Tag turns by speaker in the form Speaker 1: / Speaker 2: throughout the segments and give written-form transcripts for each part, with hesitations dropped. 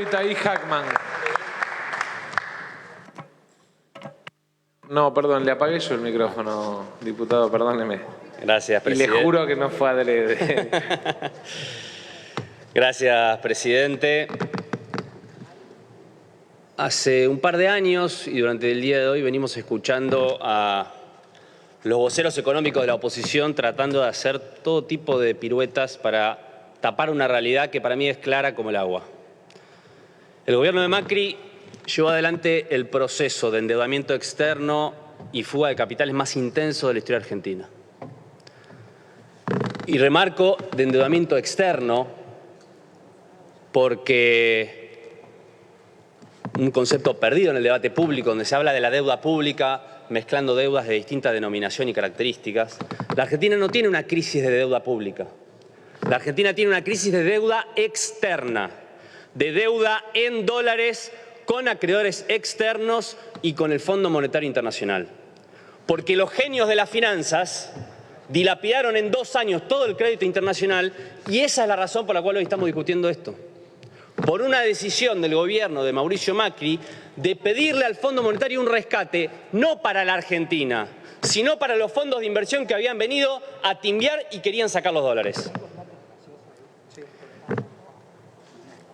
Speaker 1: Itaí Hackman. No, perdón, le apagué yo el micrófono, diputado, perdóneme.
Speaker 2: Gracias, presidente.
Speaker 1: Y le juro que no fue adrede.
Speaker 2: Gracias, presidente. Hace un par de años y durante el día de hoy venimos escuchando a los voceros económicos de la oposición tratando de hacer todo tipo de piruetas para tapar una realidad que para mí es clara como el agua. El gobierno de Macri llevó adelante el proceso de endeudamiento externo y fuga de capitales más intenso de la historia argentina. Y remarco de endeudamiento externo porque un concepto perdido en el debate público, donde se habla de la deuda pública, mezclando deudas de distinta denominación y características. La Argentina no tiene una crisis de deuda pública. La Argentina tiene una crisis de deuda externa, de deuda en dólares con acreedores externos y con el Fondo Monetario Internacional. Porque los genios de las finanzas dilapidaron en 2 años todo el crédito internacional y esa es la razón por la cual hoy estamos discutiendo esto. Por una decisión del gobierno de Mauricio Macri de pedirle al Fondo Monetario un rescate, no para la Argentina, sino para los fondos de inversión que habían venido a timbiar y querían sacar los dólares.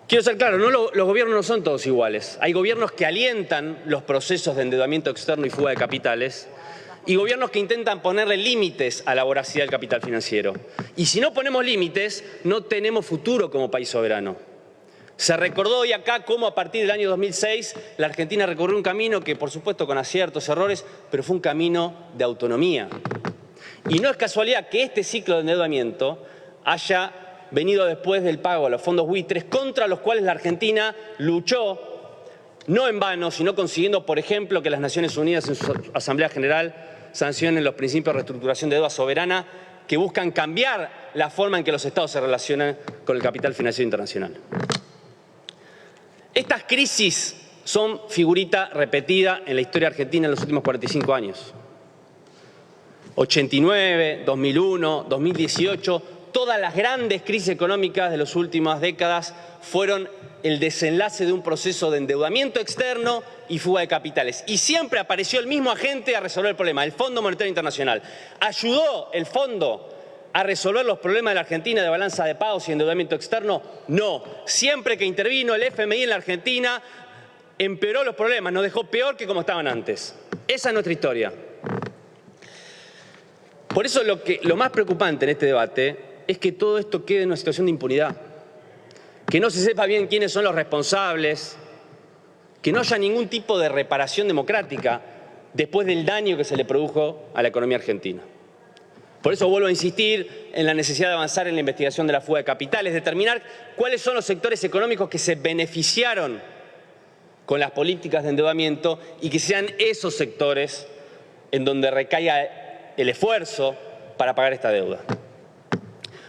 Speaker 2: Quiero ser claro, los gobiernos no son todos iguales. Hay gobiernos que alientan los procesos de endeudamiento externo y fuga de capitales y gobiernos que intentan ponerle límites a la voracidad del capital financiero. Y si no ponemos límites, no tenemos futuro como país soberano. Se recordó hoy acá cómo a partir del año 2006 la Argentina recorrió un camino que, por supuesto, con aciertos, errores, pero fue un camino de autonomía. Y no es casualidad que este ciclo de endeudamiento haya venido después del pago a los fondos buitres contra los cuales la Argentina luchó, no en vano, sino consiguiendo, por ejemplo, que las Naciones Unidas en su Asamblea General sancionen los principios de reestructuración de deuda soberana que buscan cambiar la forma en que los estados se relacionan con el capital financiero internacional. Estas crisis son figurita repetida en la historia argentina en los últimos 45 años. 89, 2001, 2018, todas las grandes crisis económicas de las últimas décadas fueron el desenlace de un proceso de endeudamiento externo y fuga de capitales. Y siempre apareció el mismo agente a resolver el problema, el Fondo Monetario Internacional. ¿Ayudó el fondo a resolver los problemas de la Argentina de balanza de pagos y endeudamiento externo? No. Siempre que intervino el FMI en la Argentina, empeoró los problemas, nos dejó peor que como estaban antes. Esa es nuestra historia. Por eso lo más preocupante en este debate es que todo esto quede en una situación de impunidad. Que no se sepa bien quiénes son los responsables, que no haya ningún tipo de reparación democrática después del daño que se le produjo a la economía argentina. Por eso vuelvo a insistir en la necesidad de avanzar en la investigación de la fuga de capitales, determinar cuáles son los sectores económicos que se beneficiaron con las políticas de endeudamiento y que sean esos sectores en donde recaiga el esfuerzo para pagar esta deuda.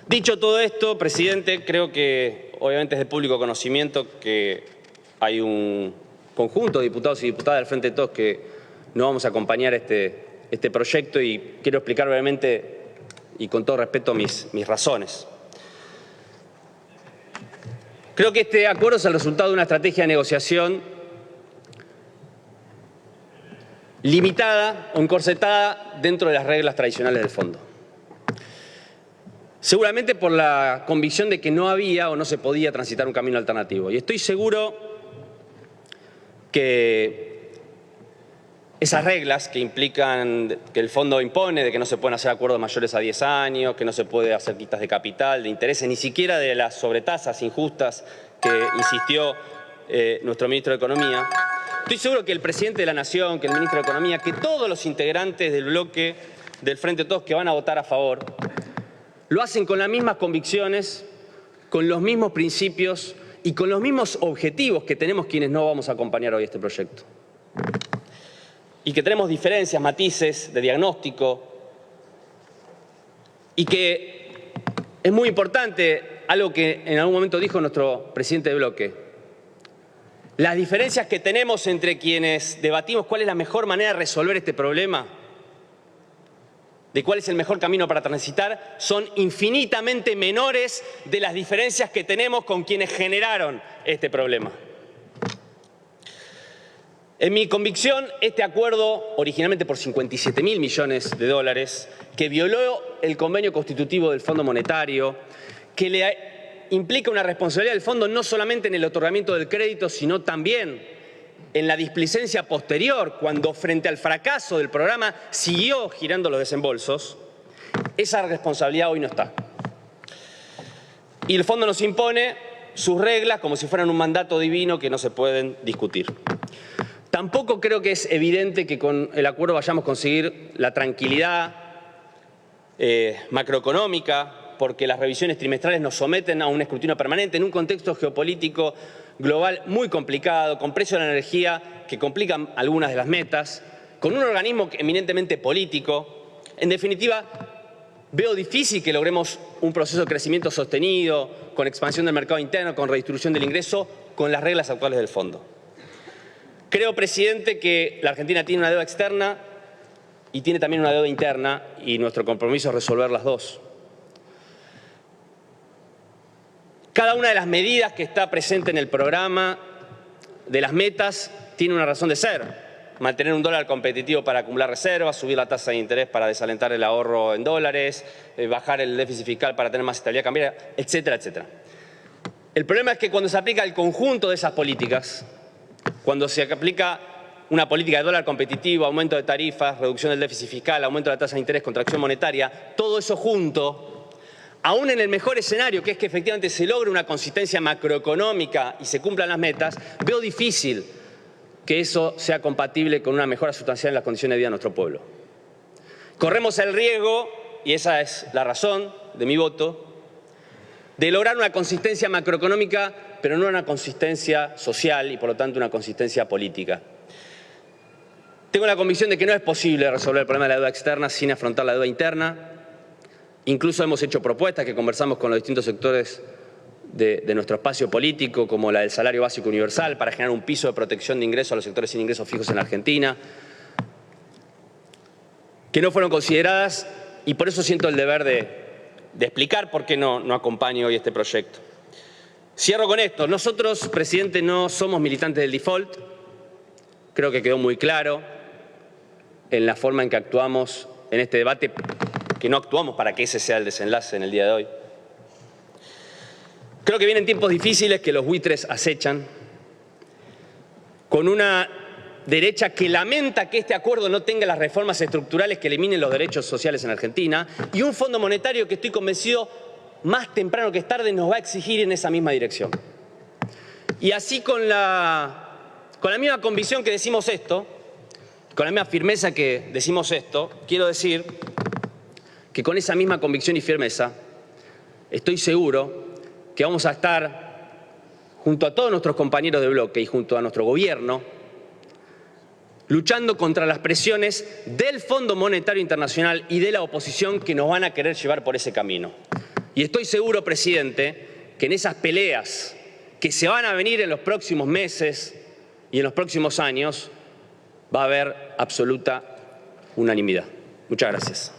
Speaker 2: Dicho todo esto, presidente, creo que obviamente es de público conocimiento que hay un conjunto de diputados y diputadas del Frente de Todos que no vamos a acompañar este proyecto y quiero explicar brevemente y con todo respeto mis razones. Creo que este acuerdo es el resultado de una estrategia de negociación limitada o encorsetada dentro de las reglas tradicionales del fondo. Seguramente por la convicción de que no había o no se podía transitar un camino alternativo. Y estoy seguro que esas reglas que implican que el fondo impone de que no se pueden hacer acuerdos mayores a 10 años, que no se puede hacer quitas de capital, de intereses, ni siquiera de las sobretasas injustas que insistió nuestro ministro de Economía. Estoy seguro que el presidente de la Nación, que el ministro de Economía, que todos los integrantes del bloque del Frente de Todos que van a votar a favor, lo hacen con las mismas convicciones, con los mismos principios y con los mismos objetivos que tenemos quienes no vamos a acompañar hoy este proyecto. Y que tenemos diferencias, matices de diagnóstico y que es muy importante algo que en algún momento dijo nuestro presidente de bloque. Las diferencias que tenemos entre quienes debatimos cuál es la mejor manera de resolver este problema de cuál es el mejor camino para transitar son infinitamente menores de las diferencias que tenemos con quienes generaron este problema. En mi convicción, este acuerdo, originalmente por 57.000 millones de dólares, que violó el convenio constitutivo del Fondo Monetario, que le implica una responsabilidad del Fondo no solamente en el otorgamiento del crédito, sino también en la displicencia posterior, cuando frente al fracaso del programa siguió girando los desembolsos, esa responsabilidad hoy no está. Y el Fondo nos impone sus reglas como si fueran un mandato divino que no se pueden discutir. Tampoco creo que es evidente que con el acuerdo vayamos a conseguir la tranquilidad macroeconómica, porque las revisiones trimestrales nos someten a un escrutinio permanente en un contexto geopolítico global muy complicado, con precios de la energía que complican algunas de las metas, con un organismo eminentemente político. En definitiva, veo difícil que logremos un proceso de crecimiento sostenido, con expansión del mercado interno, con redistribución del ingreso, con las reglas actuales del fondo. Creo, presidente, que la Argentina tiene una deuda externa y tiene también una deuda interna, y nuestro compromiso es resolver las dos. Cada una de las medidas que está presente en el programa de las metas tiene una razón de ser. Mantener un dólar competitivo para acumular reservas, subir la tasa de interés para desalentar el ahorro en dólares, bajar el déficit fiscal para tener más estabilidad cambiaria, etcétera, etcétera. El problema es que cuando se aplica el conjunto de esas políticas, cuando se aplica una política de dólar competitivo, aumento de tarifas, reducción del déficit fiscal, aumento de la tasa de interés, contracción monetaria, todo eso junto, aún en el mejor escenario, que es que efectivamente se logre una consistencia macroeconómica y se cumplan las metas, veo difícil que eso sea compatible con una mejora sustancial en las condiciones de vida de nuestro pueblo. Corremos el riesgo, y esa es la razón de mi voto, de lograr una consistencia macroeconómica, pero no una consistencia social y por lo tanto una consistencia política. Tengo la convicción de que no es posible resolver el problema de la deuda externa sin afrontar la deuda interna. Incluso hemos hecho propuestas que conversamos con los distintos sectores de nuestro espacio político, como la del salario básico universal, para generar un piso de protección de ingresos a los sectores sin ingresos fijos en la Argentina, que no fueron consideradas, y por eso siento el deber de explicar por qué no acompaño hoy este proyecto. Cierro con esto. Nosotros, presidente, no somos militantes del default. Creo que quedó muy claro en la forma en que actuamos en este debate, que no actuamos para que ese sea el desenlace en el día de hoy. Creo que vienen tiempos difíciles que los buitres acechan, con una derecha que lamenta que este acuerdo no tenga las reformas estructurales que eliminen los derechos sociales en Argentina, y un Fondo Monetario que estoy convencido más temprano que tarde nos va a exigir en esa misma dirección. Y así con la misma convicción que decimos esto, con la misma firmeza que decimos esto, quiero decir que con esa misma convicción y firmeza estoy seguro que vamos a estar junto a todos nuestros compañeros de bloque y junto a nuestro gobierno luchando contra las presiones del Fondo Monetario Internacional y de la oposición que nos van a querer llevar por ese camino. Y estoy seguro, presidente, que en esas peleas que se van a venir en los próximos meses y en los próximos años va a haber absoluta unanimidad. Muchas gracias.